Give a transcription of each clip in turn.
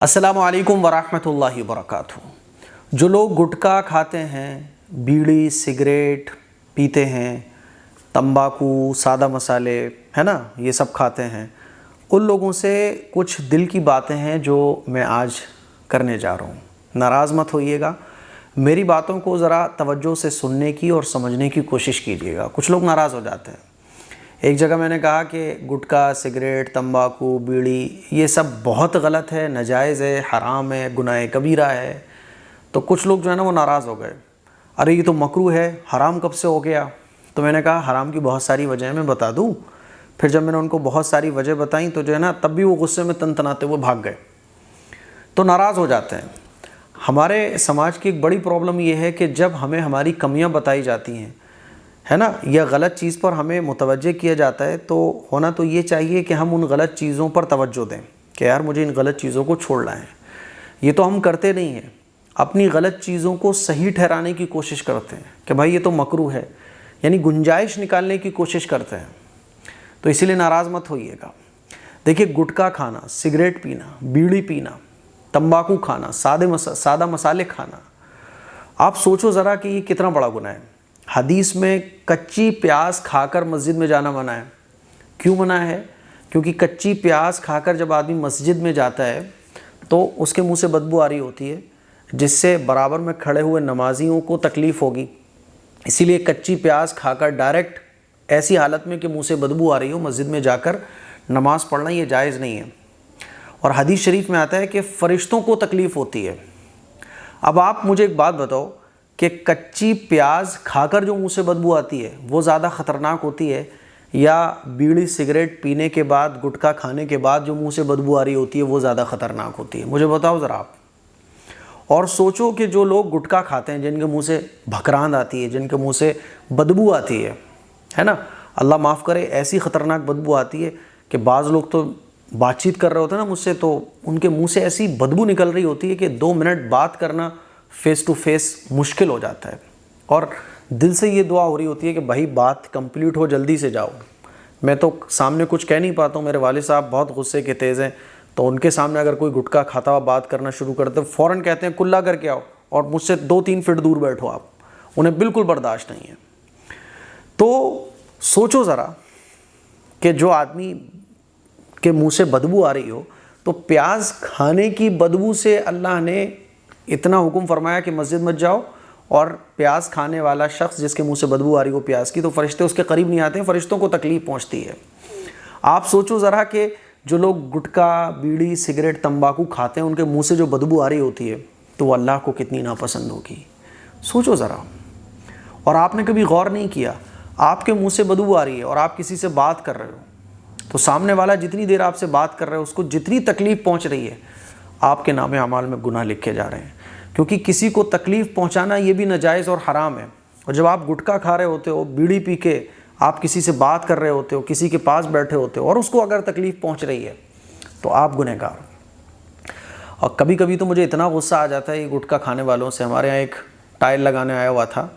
अस्सलामु अलैकुम वरहमतुल्लाहि वबरकातुहू। जो लोग गुटखा खाते हैं, बीड़ी सिगरेट पीते हैं, तंबाकू सादा मसाले है ना, ये सब खाते हैं, उन लोगों से कुछ दिल की बातें हैं जो मैं आज करने जा रहा हूँ। नाराज़ मत होइएगा, मेरी बातों को ज़रा तवज्जो से सुनने की और समझने की कोशिश कीजिएगा। कुछ लोग नाराज़ हो जाते हैं। एक जगह मैंने कहा कि गुटखा सिगरेट तंबाकू बीड़ी ये सब बहुत गलत है, नाजायज़ है, हराम है, गुनाह कबीरा है। तो कुछ लोग जो है ना वो नाराज़ हो गए, अरे ये तो मकरूह है, हराम कब से हो गया। तो मैंने कहा हराम की बहुत सारी वजह मैं बता दूँ। फिर जब मैंने उनको बहुत सारी वजह बताई तो जो है ना तब भी वो गुस्से में तनतनाते हुए भाग गए। तो नाराज़ हो जाते हैं। हमारे समाज की एक बड़ी प्रॉब्लम ये है कि जब हमें हमारी कमियाँ बताई जाती हैं है ना, या गलत चीज़ पर हमें मुतवज्जे किया जाता है, तो होना तो ये चाहिए कि हम उन गलत चीज़ों पर तवज्जो दें कि यार मुझे इन गलत चीज़ों को छोड़ना है। ये तो हम करते नहीं हैं, अपनी गलत चीज़ों को सही ठहराने की कोशिश करते हैं कि भाई ये तो मकरूह है, यानी गुंजाइश निकालने की कोशिश करते हैं। तो इसीलिए नाराज़ मत होइएगा। देखिए, गुटखा खाना, सिगरेट पीना, बीड़ी पीना, तंबाकू खाना, सादा मसाले खाना, आप सोचो ज़रा कि ये कितना बड़ा गुनाह है। हदीस में कच्ची प्याज खाकर मस्जिद में जाना मना है। क्यों मना है? क्योंकि कच्ची प्याज खाकर जब आदमी मस्जिद में जाता है तो उसके मुंह से बदबू आ रही होती है, जिससे बराबर में खड़े हुए नमाजियों को तकलीफ़ होगी। इसीलिए कच्ची प्याज खाकर डायरेक्ट ऐसी हालत में कि मुंह से बदबू आ रही हो मस्जिद में जाकर नमाज़ पढ़ना ये जायज़ नहीं है। और हदीस शरीफ में आता है कि फ़रिश्तों को तकलीफ़ होती है। अब आप मुझे एक बात बताओ कि कच्ची प्याज खाकर जो मुंह से बदबू आती है वो ज़्यादा ख़तरनाक होती है, या बीड़ी सिगरेट पीने के बाद, गुटखा खाने के बाद जो मुंह से बदबू आ रही होती है वो ज़्यादा ख़तरनाक होती है? मुझे बताओ ज़रा आप। और सोचो कि जो लोग गुटखा खाते हैं, जिनके मुंह से भकरांद आती है, जिनके मुंह से बदबू आती है ना, अल्लाह माफ़ करे, ऐसी ख़तरनाक बदबू आती है कि बाज़ लोग तो बातचीत कर रहे होते हैं ना मुझसे, तो उनके मुँह से ऐसी बदबू निकल रही होती है कि 2 मिनट बात करना फेस टू फेस मुश्किल हो जाता है। और दिल से ये दुआ हो रही होती है कि भाई बात कंप्लीट हो, जल्दी से जाओ। मैं तो सामने कुछ कह नहीं पाता हूँ, मेरे वालिद साहब बहुत गुस्से के तेज़ हैं, तो उनके सामने अगर कोई गुटखा खाता हुआ बात करना शुरू करते फ़ौरन कहते हैं कुल्ला करके आओ, और मुझसे 2-3 फीट दूर बैठो आप। उन्हें बिल्कुल बर्दाश्त नहीं है। तो सोचो ज़रा कि जो आदमी के मुँह से बदबू आ रही हो, तो प्याज खाने की बदबू से अल्लाह ने इतना हुक्म फरमाया कि मस्जिद मत जाओ, और प्याज खाने वाला शख्स जिसके मुंह से बदबू आ रही हो प्याज की, तो फरिश्ते उसके करीब नहीं आते हैं, फरिश्तों को तकलीफ़ पहुंचती है। आप सोचो ज़रा कि जो लोग गुटखा बीड़ी सिगरेट तंबाकू खाते हैं, उनके मुंह से जो बदबू आ रही होती है तो वो अल्लाह को कितनी नापसंद होगी। सोचो ज़रा। और आपने कभी गौर नहीं किया, आपके मुँह से बदबू आ रही है और आप किसी से बात कर रहे हो, तो सामने वाला जितनी देर आपसे बात कर रहा है उसको जितनी तकलीफ़ पहुँच रही है, आपके नामे अमाल में गुनाह लिखे जा रहे हैं। क्योंकि किसी को तकलीफ़ पहुंचाना ये भी नाजायज़ और हराम है। और जब आप गुटखा खा रहे होते हो, बीड़ी पी के आप किसी से बात कर रहे होते हो, किसी के पास बैठे होते हो, और उसको अगर तकलीफ़ पहुंच रही है तो आप गुनहगार। और कभी कभी तो मुझे इतना गुस्सा आ जाता है ये गुटखा खाने वालों से। हमारे यहाँ एक टाइल लगाने आया हुआ था,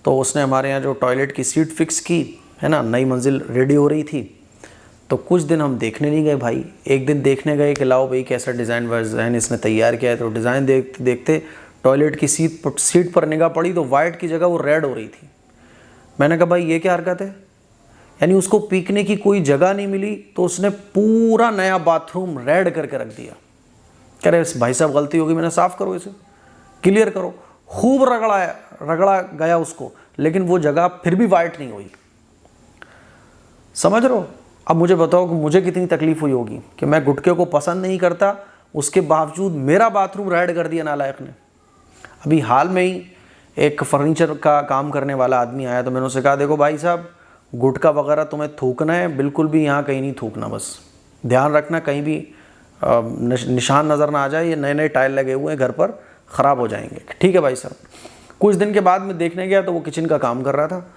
तो उसने हमारे यहाँ जो टॉयलेट की सीट फिक्स की है ना, नई मंजिल रेडी हो रही थी, तो कुछ दिन हम देखने नहीं गए भाई। एक दिन देखने गए कि लाओ भाई कैसा डिज़ाइन इसने तैयार किया है, तो डिज़ाइन देखते देखते टॉयलेट की सीट पर निगाह पड़ी तो वाइट की जगह वो रेड हो रही थी। मैंने कहा भाई ये क्या हरकत है, यानी उसको पीकने की कोई जगह नहीं मिली, तो उसने पूरा नया बाथरूम रेड करके रख दिया। कह रहे भाई साहब गलती होगी, मैंने साफ़ करो, इसे क्लियर करो। खूब रगड़ा गया उसको, लेकिन वो जगह फिर भी वाइट नहीं हुई। समझ रहे हो? अब मुझे बताओ कि मुझे कितनी तकलीफ़ हुई होगी कि मैं गुटखे को पसंद नहीं करता, उसके बावजूद मेरा बाथरूम रेड कर दिया नालायक ने। अभी हाल में ही एक फर्नीचर का काम करने वाला आदमी आया, तो मैंने उससे कहा देखो भाई साहब, गुटखा वगैरह तुम्हें थूकना है, बिल्कुल भी यहाँ कहीं नहीं थूकना, बस ध्यान रखना कहीं भी निशान नज़र ना आ जाए, ये नए नए टाइल लगे हुए हैं घर पर, ख़राब हो जाएंगे। ठीक है भाई साहब। कुछ दिन के बाद मैं देखने गया तो वो किचन का काम कर रहा था,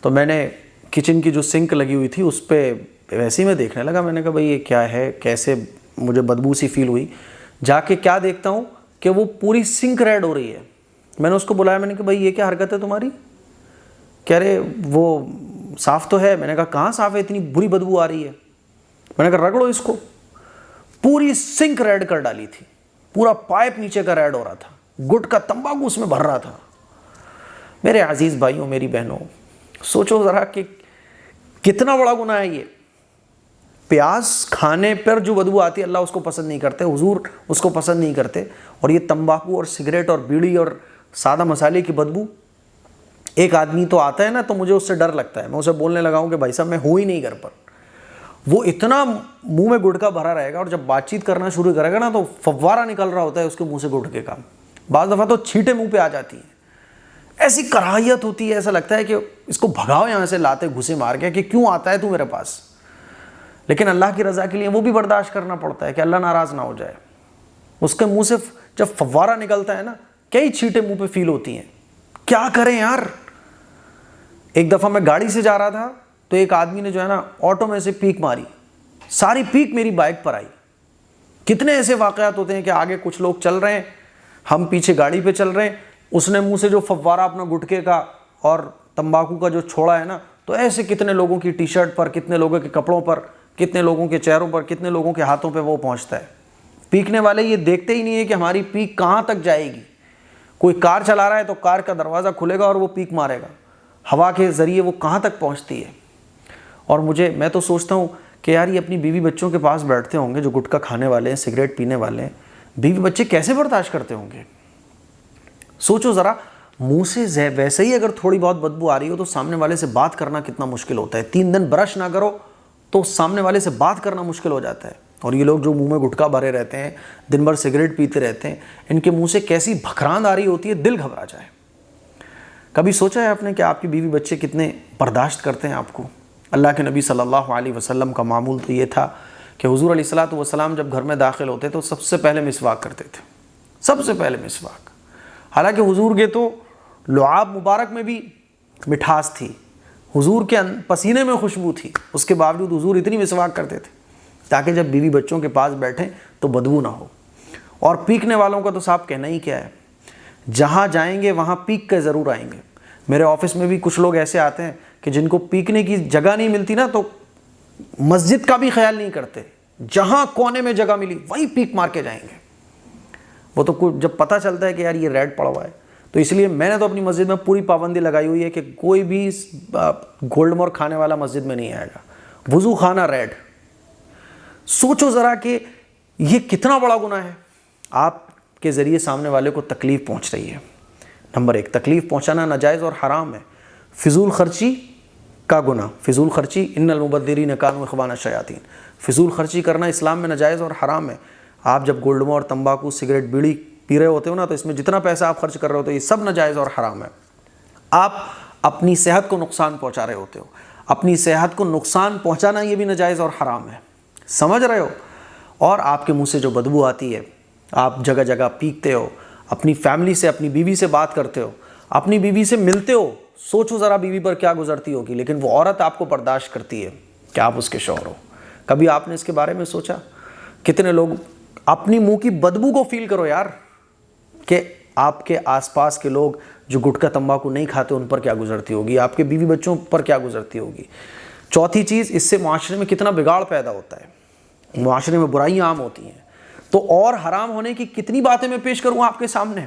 तो मैंने किचन की जो सिंक लगी हुई थी उस पर वैसे ही मैं देखने लगा। मैंने कहा भाई ये क्या है, कैसे मुझे बदबू सी फील हुई। जाके क्या देखता हूँ कि वो पूरी सिंक रेड हो रही है। मैंने उसको बुलाया, मैंने कहा भाई ये क्या हरकत है तुम्हारी? कह रहे वो साफ़ तो है। मैंने कहा कहाँ साफ़ है, इतनी बुरी बदबू आ रही है। मैंने कहा रगड़ो इसको। पूरी सिंक रेड कर डाली थी। पूरा पाइप नीचे का रेड हो रहा था, गुटखा तंबाकू उसमें भर रहा था। मेरे अजीज़ भाइयों, मेरी बहनों, सोचो ज़रा कि कितना बड़ा गुनाह है ये। प्याज खाने पर जो बदबू आती है अल्लाह उसको पसंद नहीं करते, हुजूर उसको पसंद नहीं करते, और ये तंबाकू और सिगरेट और बीड़ी और सादा मसाले की बदबू, एक आदमी तो आता है ना तो मुझे उससे डर लगता है, मैं उसे बोलने लगा हूँ कि भाई साहब मैं हूँ ही नहीं घर पर। वो इतना मुंह में गुटखा भरा रहेगा और जब बातचीत करना शुरू करेगा ना तो फव्वारा निकल रहा होता है उसके मुंह से गुटखे का, बाज़ दफ़ा तो छींटे मुंह पे आ जाती हैं। ऐसी कराहियत होती है, ऐसा लगता है कि इसको भगाओ यहाँ से, लाते घुसे मार के कि क्यों आता है तू मेरे पास। लेकिन अल्लाह की रज़ा के लिए वो भी बर्दाश्त करना पड़ता है कि अल्लाह नाराज़ ना हो जाए। उसके मुंह से जब फव्वारा निकलता है ना, कई छींटे मुंह पे फील होती हैं। क्या करें यार। एक दफ़ा मैं गाड़ी से जा रहा था तो एक आदमी ने जो है ना ऑटो में से पीक मारी, सारी पीक मेरी बाइक पर आई। कितने ऐसे वाक़यात होते हैं कि आगे कुछ लोग चल रहे हैं, हम पीछे गाड़ी पे चल रहे हैं, उसने मुंह से जो फव्वारा अपना गुटखे का और तंबाकू का जो छोड़ा है ना, तो ऐसे कितने लोगों की टी शर्ट पर, कितने लोगों के कपड़ों पर, कितने लोगों के चेहरों पर, कितने लोगों के हाथों पे वो पहुंचता है। पीकने वाले ये देखते ही नहीं है कि हमारी पीक कहाँ तक जाएगी। कोई कार चला रहा है तो कार का दरवाज़ा खुलेगा और वो पीक मारेगा, हवा के ज़रिए वो कहाँ तक पहुँचती है। और मैं तो सोचता हूँ कि यार ये अपनी बीवी बच्चों के पास बैठते होंगे जो गुटखा खाने वाले हैं, सिगरेट पीने वाले हैं, बीवी बच्चे कैसे बर्दाश्त करते होंगे। सोचो ज़रा, मुंह से वैसे ही अगर थोड़ी बहुत बदबू आ रही हो तो सामने वाले से बात करना कितना मुश्किल होता है। 3 दिन ब्रश ना करो तो सामने वाले से बात करना मुश्किल हो जाता है। और ये लोग जो मुंह में गुटखा भरे रहते हैं, दिन भर सिगरेट पीते रहते हैं, इनके मुंह से कैसी भखरांद आ रही होती है, दिल घबरा जाए। कभी सोचा है आपने कि आपकी बीवी बच्चे कितने बर्दाश्त करते हैं आपको। अल्लाह के नबी सल्लल्लाहु अलैहि वसल्लम का मामूल तो ये था कि हुजूर अलैहिस्सलातु वस्सलाम जब घर में दाखिल होते तो सबसे पहले मिसवाक करते थे, सबसे पहले मिसवाक। हालांकि हुजूर के तो लुआब मुबारक में भी मिठास थी, हुजूर के पसीने में खुशबू थी, उसके बावजूद हुजूर इतनी मिसवाक करते थे ताकि जब बीवी बच्चों के पास बैठें तो बदबू ना हो। और पीकने वालों का तो साहब कहना ही क्या है, जहाँ जाएंगे वहाँ पीक के ज़रूर आएंगे। मेरे ऑफिस में भी कुछ लोग ऐसे आते हैं कि जिनको पीकने की जगह नहीं मिलती ना तो मस्जिद का भी ख्याल नहीं करते, जहाँ कोने में जगह मिली वहीं पीक मार के जाएंगे। वो तो कुछ जब पता चलता है कि यार ये रेड पड़ा हुआ है, तो इसलिए मैंने तो अपनी मस्जिद में पूरी पाबंदी लगाई हुई है कि कोई भी गोल्ड मोर खाने वाला मस्जिद में नहीं आएगा, वुज़ू खाना रेड। सोचो ज़रा कि ये कितना बड़ा गुनाह है, आपके ज़रिए सामने वाले को तकलीफ़ पहुंच रही है। नंबर 1, तकलीफ़ पहुंचाना नाजायज़ और हराम है। फिजूल खर्ची का गुनाह, फिजूल खर्ची, इन्नल मुबद्दिरीन कानू इख्वाना शयातीन, फिजूल खर्ची करना इस्लाम में नाजायज़ और हराम है। आप जब गोल्ड मोर, तंबाकू, सिगरेट, बीड़ी पी रहे होते हो ना तो इसमें जितना पैसा आप खर्च कर रहे होते हो ये सब नाजायज़ और हराम है। आप अपनी सेहत को नुकसान पहुंचा रहे होते हो, अपनी सेहत को नुकसान पहुंचाना ये भी नाजायज़ और हराम है, समझ रहे हो। और आपके मुंह से जो बदबू आती है, आप जगह जगह पीकते हो, अपनी फैमिली से, अपनी बीवी से बात करते हो, अपनी बीवी से मिलते हो, सोचो ज़रा बीवी पर क्या गुजरती होगी। लेकिन वो औरत आपको बर्दाश्त करती है कि आप उसके शौहर हो। कभी आपने इसके बारे में सोचा? कितने लोग अपनी मुंह की बदबू को फील करो यार, कि आपके आसपास के लोग जो गुटखा तंबाकू नहीं खाते उन पर क्या गुजरती होगी, आपके बीवी बच्चों पर क्या गुजरती होगी। चौथी चीज़, इससे माशरे में कितना बिगाड़ पैदा होता है, माशरे में बुराइयाँ आम होती हैं। तो और हराम होने की कितनी बातें मैं पेश करूँ आपके सामने।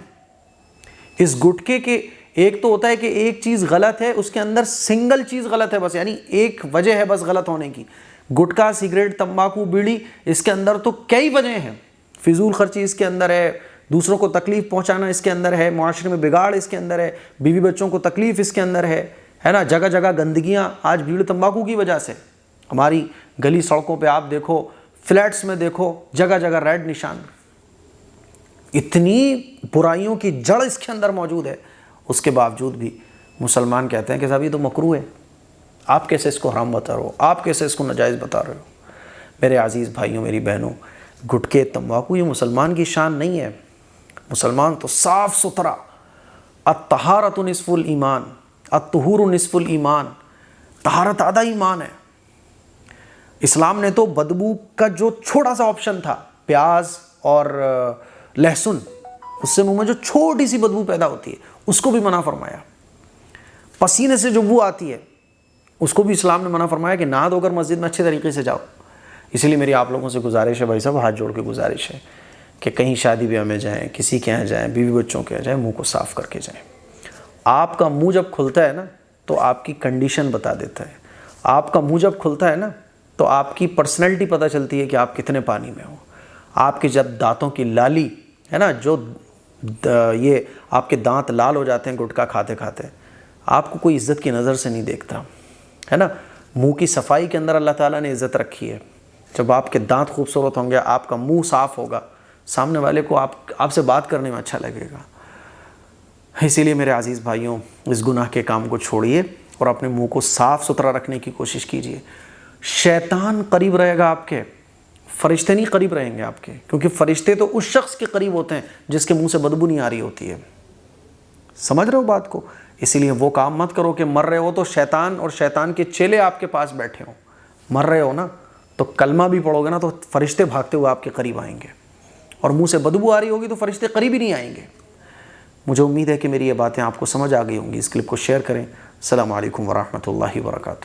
इस गुटखे के एक तो होता है कि एक चीज़ गलत है, उसके अंदर सिंगल चीज़ गलत है बस, यानी एक वजह है बस गलत होने की। गुटखा, सिगरेट, तंबाकू, बीड़ी, इसके अंदर तो कई वजह हैं। फिजूल खर्ची इसके अंदर है, दूसरों को तकलीफ़ पहुंचाना इसके अंदर है, माशरे में बिगाड़ इसके अंदर है, बीवी बच्चों को तकलीफ़ इसके अंदर है ना। जगह जगह गंदगियाँ आज बीड़ी तंबाकू की वजह से। हमारी गली सड़कों पे आप देखो, फ्लैट्स में देखो, जगह जगह रेड निशान। इतनी बुराइयों की जड़ इसके अंदर मौजूद है, उसके बावजूद भी मुसलमान कहते हैं कि साहब ये तो मकरूह है, आप कैसे इसको हराम बता रहे हो, आप कैसे इसको नाजायज़ बता रहे हो। मेरे अजीज़ भाइयों, मेरी बहनों, गुटखे, तंबाकू ये मुसलमान की शान नहीं है। मुसलमान तो साफ़ सुथरा, अत्तहारतु निस्फुल ईमान, अत्तहूरु निस्फुल ईमान, तहारत आधा ईमान है। इस्लाम ने तो बदबू का जो छोटा सा ऑप्शन था, प्याज और लहसुन, उससे मुंह में जो छोटी सी बदबू पैदा होती है उसको भी मना फरमाया। पसीने से जो बू आती है उसको भी इस्लाम ने मना फरमाया कि नहा धोकर मस्जिद में अच्छे तरीके से जाओ। इसलिए मेरी आप लोगों से गुजारिश है भाई साहब, हाथ जोड़ के गुजारिश है कि कहीं शादी ब्याह में जाएं, किसी के यहाँ जाएं, बीवी बच्चों के यहाँ जाएं, मुंह को साफ़ करके जाएं। आपका मुंह जब खुलता है ना तो आपकी कंडीशन बता देता है। आपका मुंह जब खुलता है ना तो आपकी पर्सनैलिटी पता चलती है कि आप कितने पानी में हो। आपके जब दांतों की लाली है ना, जो ये आपके दांत लाल हो जाते हैं गुटखा खाते खाते, आपको कोई इज़्ज़त की नज़र से नहीं देखता, है ना। मुंह की सफाई के अंदर अल्लाह ताला ने इज़्ज़त रखी है। जब आपके दांत खूबसूरत होंगे, आपका मुंह साफ़ होगा, सामने वाले को आपसे बात करने में अच्छा लगेगा। इसीलिए मेरे अज़ीज़ भाइयों, इस गुनाह के काम को छोड़िए और अपने मुंह को साफ़ सुथरा रखने की कोशिश कीजिए। शैतान करीब रहेगा आपके, फरिश्ते नहीं करीब रहेंगे आपके, क्योंकि फरिश्ते तो उस शख्स के करीब होते हैं जिसके मुंह से बदबू नहीं आ रही होती है। समझ रहे हो बात को? इसीलिए वो काम मत करो कि मर रहे हो तो शैतान और शैतान के चेले आपके पास बैठे हों। मर रहे हो ना तो कलमा भी पढ़ोगे ना तो फरिश्ते भागते हुए आपके करीब आएंगे, और मुंह से बदबू आ रही होगी तो फरिश्ते करीब ही नहीं आएंगे। मुझे उम्मीद है कि मेरी ये बातें आपको समझ आ गई होंगी। इस क्लिप को शेयर करें। अस्सलामु अलैकुम वरहमतुल्लाहि वबरकातुहू।